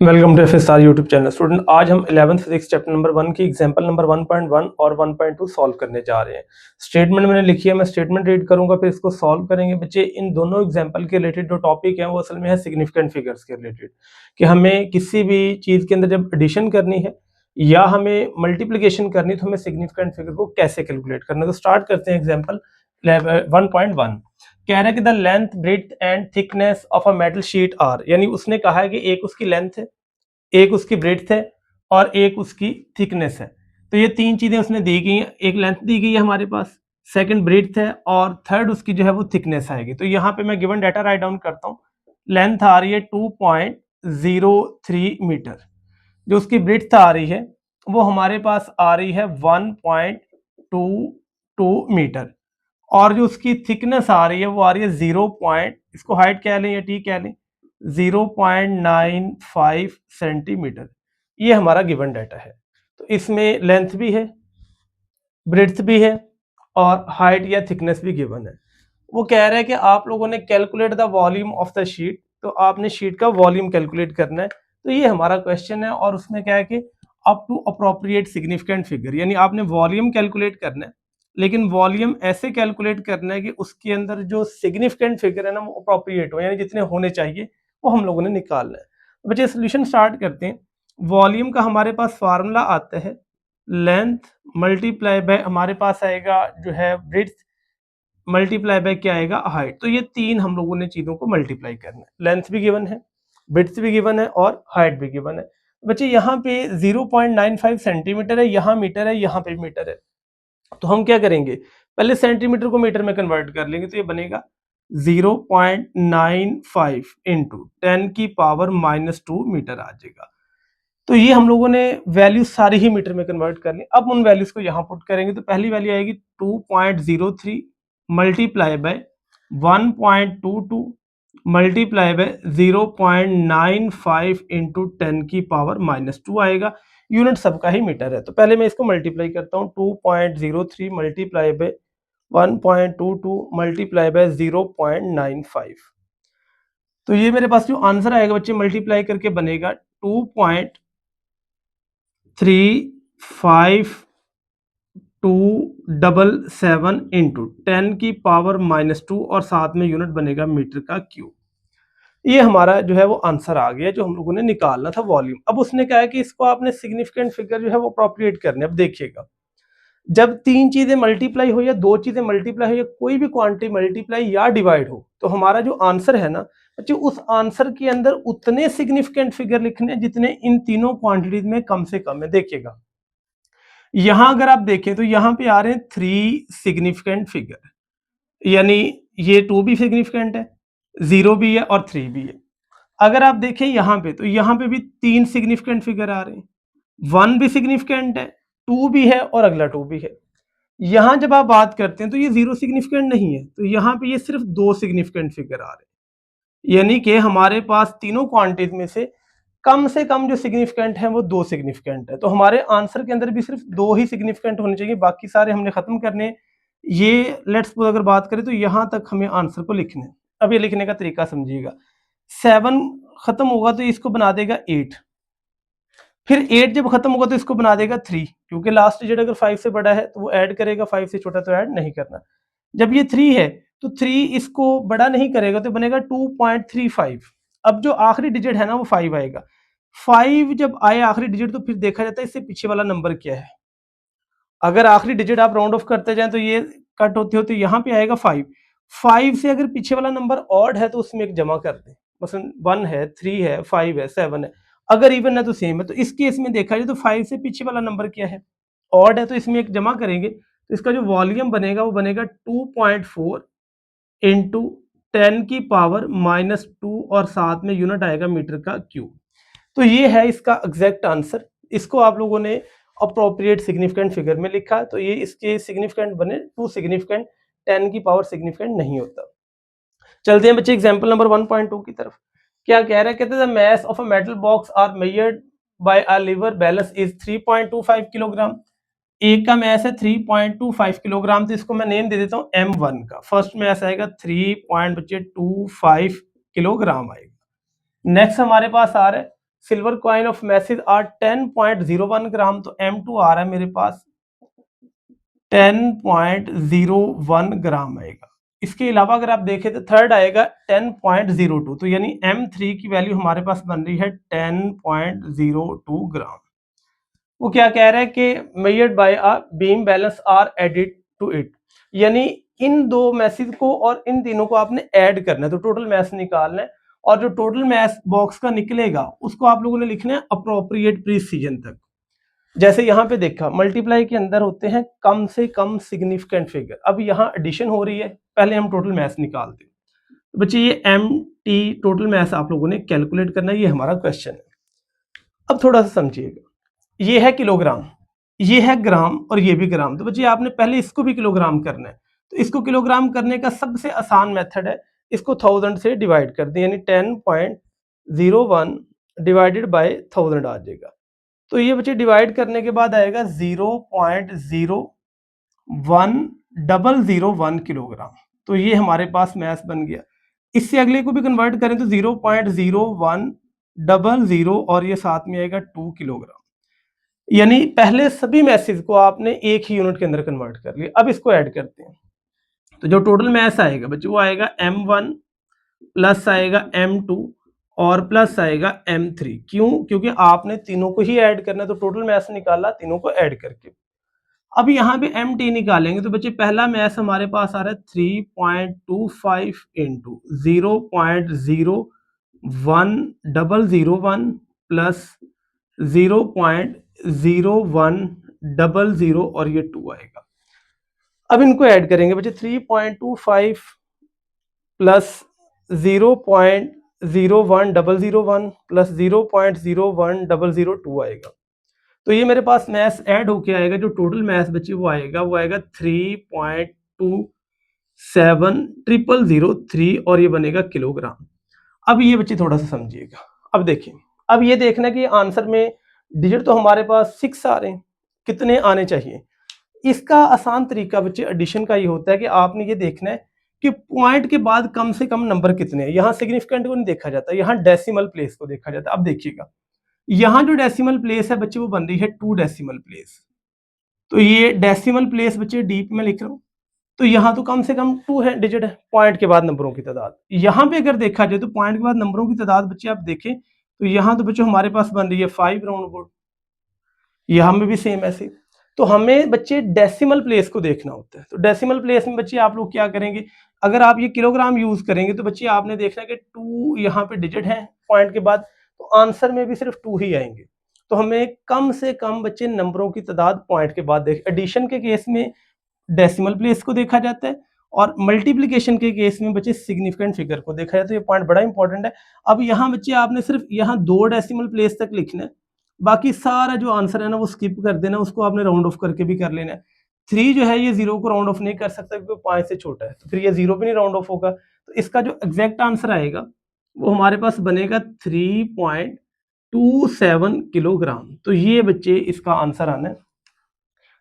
Welcome to FSR YouTube channel. Student, आज हम 11th physics chapter number 1 की example number 1.1 और 1.2 सॉल्व करने जा रहे हैं। स्टेटमेंट मैंने लिखी है, मैं स्टेटमेंट रीड करूंगा, फिर इसको सॉल्व करेंगे। बच्चे, इन दोनों एग्जांपल के रिलेटेड जो टॉपिक है वो असल में है सिग्निफिकेंट फिगर्स के रिलेटेड, कि हमें किसी भी चीज़ के अंदर जब एडिशन करनी है या हमें मल्टीप्लीकेशन करनी है तो हमें सिग्निफिकेंट फिगर को कैसे कैलकुलेट करना है। तो स्टार्ट करते हैं एग्जाम्पल 1.1। कह रहा है कि the length, breadth and thickness of a metal sheet are, यानी उसने कहा है कि एक उसकी लेंथ है, एक उसकी ब्रेड्थ है और एक उसकी थिकनेस है। तो ये तीन चीजें उसने दी गई हैं। एक लेंथ दी गई है हमारे पास, सेकंड ब्रेड्थ है और थर्ड उसकी जो है वो थिकनेस आएगी। तो यहाँ पे मैं गिवन डाटा राइट डाउन करता हूँ। लेंथ आ रही है 2.03 मीटर, जो उसकी ब्रेड्थ आ रही है वो हमारे पास आ रही है 1.22 मीटर, और जो उसकी थिकनेस आ रही है वो आ रही है 0 पॉइंट, इसको हाइट कह लें या टी कह लें, 0.95 सेंटीमीटर। ये हमारा गिवन डाटा है। तो इसमें लेंथ भी है, ब्रेड्थ भी है और हाइट या थिकनेस भी गिवन है। वो कह रहा है कि आप लोगों ने calculate the volume of the sheet, तो आपने शीट का वॉल्यूम कैलकुलेट करना है। तो ये हमारा क्वेश्चन है और उसमें क्या है कि up to appropriate significant figure, यानी आपने वॉल्यूम कैलकुलेट करना है, लेकिन वॉल्यूम ऐसे कैलकुलेट करना है कि उसके अंदर जो सिग्निफिकेंट फिगर है ना वो अप्रोप्रिएट हो, यानी जितने होने चाहिए वो हम लोगों ने निकालना है। तो बच्चे, सोल्यूशन स्टार्ट करते हैं। वॉल्यूम का हमारे पास फार्मूला आता है लेंथ मल्टीप्लाई बाय हमारे पास आएगा जो है ब्रेड्थ, मल्टीप्लाई बाय क्या आएगा, हाइट। तो ये तीन हम लोगों ने चीजों को मल्टीप्लाई करना है। लेंथ भी गिवन है, ब्रेड्थ भी गिवन है और हाइट भी गिवन है। बच्चे, यहाँ पे 0.95 सेंटीमीटर है, यहाँ मीटर है, यहाँ पे मीटर है। तो हम क्या करेंगे, पहले सेंटीमीटर को मीटर में कन्वर्ट कर लेंगे। तो ये बनेगा 0.95 इंटू 10⁻⁻² मीटर आ जाएगा। तो ये हम लोगों ने वैल्यू सारी ही मीटर में कन्वर्ट कर ली। अब उन वैल्यूज को यहाँ पुट करेंगे तो पहली वैल्यू आएगी 2.03 multiply by 1.22 multiply by 0.95 into 10⁻⁻² आएगा। यूनिट सबका ही मीटर है। तो पहले मैं इसको मल्टीप्लाई करता हूँ, 2.03 मल्टीप्लाई बाय 1.22 मल्टीप्लाई बाय 0.95। तो ये मेरे पास जो आंसर आएगा बच्चे, मल्टीप्लाई करके बनेगा 2.3527 इंटू 10⁻⁻² और साथ में यूनिट बनेगा मीटर का क्यूब। ये हमारा जो है वो आंसर आ गया जो हम लोगों ने निकालना था वॉल्यूम। अब उसने कहा है कि इसको आपने सिग्निफिकेंट फिगर जो है वो अप्रोप्रिएट करने। अब देखिएगा, जब तीन चीजें मल्टीप्लाई हो या दो चीजें मल्टीप्लाई हो या कोई भी क्वांटिटी मल्टीप्लाई या डिवाइड हो, तो हमारा जो आंसर है ना बच्चे, उस आंसर के अंदर उतने सिग्निफिकेंट फिगर लिखने जितने इन तीनों क्वांटिटीज में कम से कम है। देखिएगा, यहां अगर आप देखें तो यहां पे आ रहे हैं 3 सिग्निफिकेंट फिगर, यानी ये 2 भी सिग्निफिकेंट है, 0 भी है और 3 भी है। अगर आप देखें यहाँ पे, तो यहाँ पे भी 3 सिग्निफिकेंट फिगर आ रहे हैं, 1 भी सिग्निफिकेंट है, 2 भी है और अगला 2 भी है। यहाँ जब आप बात करते हैं तो ये 0 सिग्निफिकेंट नहीं है, तो यहाँ पे ये सिर्फ 2 सिग्निफिकेंट फिगर आ रहे हैं, यानी कि हमारे पास तीनों क्वांटिटीज में से कम जो सिग्निफिकेंट है वो 2 सिग्निफिकेंट है। तो हमारे आंसर के अंदर भी सिर्फ 2 ही सिग्निफिकेंट होने चाहिए, बाकी सारे हमने खत्म करने। ये लेट्स सपोज अगर बात करें तो यहाँ तक हमें आंसर को लिखना है। अब ये लिखने का तरीका समझिएगा, 7 खत्म होगा तो इसको बना देगा 8, फिर 8 जब खत्म होगा तो इसको बना देगा 3, क्योंकि लास्ट डिजिट अगर 5 से बड़ा है तो वो ऐड करेगा, 5 से छोटा तो ऐड नहीं करना। जब ये 3 है तो 3 इसको बड़ा नहीं करेगा तो बनेगा 2.35। अब जो आखिरी डिजिट है ना वो 5 आएगा। 5 जब आए आखिरी डिजिट तो फिर देखा जाता है इससे पीछे वाला नंबर क्या है। अगर आखिरी डिजिट आप राउंड ऑफ करते जाएं तो ये कट होते होते यहाँ पे आएगा 5। 5 से अगर पीछे वाला नंबर ऑड है तो उसमें एक जमा कर दें, मसलन 1 है, 3 है, 5 है, 7 है। अगर इवन है तो सेम है। तो इस केस में देखा जाए तो 5 से पीछे वाला नंबर क्या है, ऑड है, तो इसमें एक जमा करेंगे तो इसका जो वॉल्यूम बनेगा वो बनेगा 2.4 इंटू 10⁻⁻² और साथ में यूनिट आएगा मीटर का क्यूब। तो ये है इसका एग्जैक्ट आंसर। इसको आप लोगों ने अप्रोप्रिएट सिग्निफिकेंट फिगर में लिखा, तो ये इसके सिग्निफिकेंट बने 2 सिग्निफिकेंट, 10 की पावर सिग्निफिकेंट नहीं होता। चलते हैं बच्चे एग्जांपल नंबर 1.2 की तरफ। क्या कह रहा है, कहते हैं the mass of a metal box are measured by a lever balance is 3.25 kilogram. एक का मास है 3.25 किलोग्राम, तो इसको मैं नेम दे देता हूँ M1 का। फर्स्ट मास आएगा 3.25 किलोग्राम आएगा। नेक्स्ट हमारे पास आ रहा है silver coin of masses are 10.01 gram, तो M2 आ रहा है मेरे पास 10.01 ग्राम आएगा। इसके अलावा अगर आप देखें तो थर्ड आएगा 10.02, तो यानी M3 की वैल्यू हमारे पास बन रही है 10.02 ग्राम। वो क्या कह रहा है कि measured by a beam balance are added to it, यानी इन दो मैसेज को और इन तीनों को आपने ऐड करना है, तो टोटल मैथ निकालना है, और जो टोटल मैथ बॉक्स का निकलेगा उसको आप लोगों ने लिखना है अप्रोप्रिएट प्रिसीजन तक। जैसे यहाँ पे देखा मल्टीप्लाई के अंदर होते हैं कम से कम सिग्निफिकेंट फिगर, अब यहाँ एडिशन हो रही है, पहले हम टोटल मैथ निकालते हैं। तो बच्चे ये MT टोटल मैथ आप लोगों ने कैलकुलेट करना है, ये हमारा क्वेश्चन है। अब थोड़ा सा समझिएगा, ये है किलोग्राम, ये है ग्राम और ये भी ग्राम, तो बच्चे आपने पहले इसको भी किलोग्राम करना है। तो इसको किलोग्राम करने का सबसे आसान मेथड है, इसको 1000 से डिवाइड कर दें, यानी 10.01 डिवाइडेड बाय 1000 आ जाएगा। तो ये बच्चे डिवाइड करने के बाद आएगा 0.01001 किलोग्राम, तो ये हमारे पास मैथ बन गया। इससे अगले को भी कन्वर्ट करें तो 0.0100 और ये साथ में आएगा 2 किलोग्राम, यानी पहले सभी मैसेज को आपने एक ही यूनिट के अंदर कन्वर्ट कर लिया। अब इसको ऐड करते हैं, तो जो टोटल मैथ आएगा बच्चे वो आएगा M1 प्लस आएगा M2 और प्लस आएगा M3। क्यों? क्योंकि आपने तीनों को ही ऐड करना है, तो टोटल मैथ निकाला तीनों को ऐड करके। अब यहाँ पे MT निकालेंगे, तो बच्चे पहला मैथ हमारे पास आ रहा है 3.25 इंटू 0.01001 प्लस 0.0100 और ये 2 आएगा। अब इनको ऐड करेंगे बच्चे, 3.25 प्लस 0.01001 प्लस 0.01002 आएगा। तो ये मेरे पास मैथ ऐड होके आएगा, जो टोटल मैथ बच्चे वो आएगा 3.27003 और ये बनेगा किलोग्राम। अब ये बच्चे थोड़ा सा समझिएगा, अब देखिए, अब ये देखना कि आंसर में डिजिट तो हमारे पास 6 आ रहे हैं, कितने आने चाहिए। इसका आसान तरीका बच्चे एडिशन का ये होता है कि आपने ये देखना है कि पॉइंट के बाद कम से कम नंबर कितने हैं। यहाँ सिग्निफिकेंट को नहीं देखा जाता, यहाँ डेसिमल प्लेस को देखा जाता है। अब देखिएगा, यहाँ जो डेसिमल प्लेस है बच्चे वो बन रही है 2 डेसिमल प्लेस, तो ये डेसिमल प्लेस बच्चे डीप में लिख रहा हूँ, तो यहाँ तो कम से कम 2 है डिजिट है, पॉइंट के बाद नंबरों की तादाद। यहाँ पे अगर देखा जाए तो पॉइंट के बाद नंबरों की तादाद बच्चे आप देखें तो यहाँ तो बच्चे हमारे पास बन रही है 5 राउंड अबाउट, यहाँ में भी सेम ऐसे। तो हमें बच्चे डेसिमल प्लेस को देखना होता है, तो डेसिमल प्लेस में बच्चे आप लोग क्या करेंगे, अगर आप ये किलोग्राम यूज करेंगे तो बच्चे आपने देखना है कि 2 यहाँ पे डिजिट है पॉइंट के बाद, तो आंसर में भी सिर्फ 2 ही आएंगे। तो हमें कम से कम बच्चे नंबरों की तादाद पॉइंट के बाद देख, एडिशन के केस में डेसिमल प्लेस को देखा जाता है और मल्टीप्लिकेशन के केस में बच्चे सिग्निफिकेंट फिगर को देखा जाता है। ये पॉइंट बड़ा इंपॉर्टेंट है। अब यहाँ बच्चे आपने सिर्फ यहाँ 2 डेसिमल प्लेस तक लिखना है, बाकी सारा जो आंसर है ना वो स्किप कर देना, उसको आपने राउंड ऑफ करके भी कर लेना है। 3 जो है ये 0 को राउंड ऑफ नहीं कर सकता क्योंकि 5 से छोटा है, तो फिर ये 0 भी नहीं राउंड ऑफ होगा। तो इसका जो एग्जैक्ट आंसर आएगा वो हमारे पास बनेगा 3.27 किलोग्राम। तो ये बच्चे इसका आंसर आना है।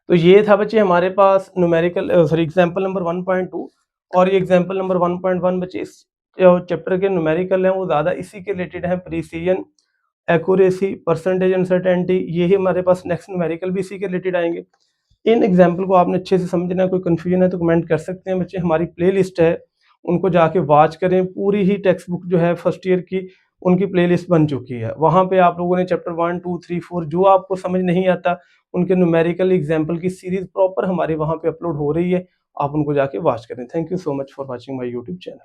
तो ये था बच्चे हमारे पास न्यूमेरिकल एग्जाम्पल नंबर 1.2 और ये एग्जाम्पल नंबर 1.1 बच्चे इस चैप्टर के न्यूमेरिकल हैं वो ज़्यादा इसी के रिलेटेड है, प्रिसीजन, एक्यूरेसी, परसेंटेज, अनसर्टेनिटी, ये ही हमारे पास नेक्स्ट न्यूमेरिकल भी इसी के रिलेटेड आएंगे। इन एग्जाम्पल को आपने अच्छे से समझना है, कोई कन्फ्यूजन है तो कमेंट कर सकते हैं बच्चे। हमारी प्लेलिस्ट है उनको जाके वॉच करें, पूरी ही टेक्स्ट बुक जो है फर्स्ट ईयर की उनकी प्लेलिस्ट बन चुकी है। वहाँ पे आप लोगों ने चैप्टर 1, 2, 3, 4 जो आपको समझ नहीं आता उनके न्यूमेरिकल एग्जाम्पल की सीरीज प्रॉपर हमारे वहाँ पे अपलोड हो रही है, आप उनको जाके वॉच करें। Thank you so much for watching my YouTube channel.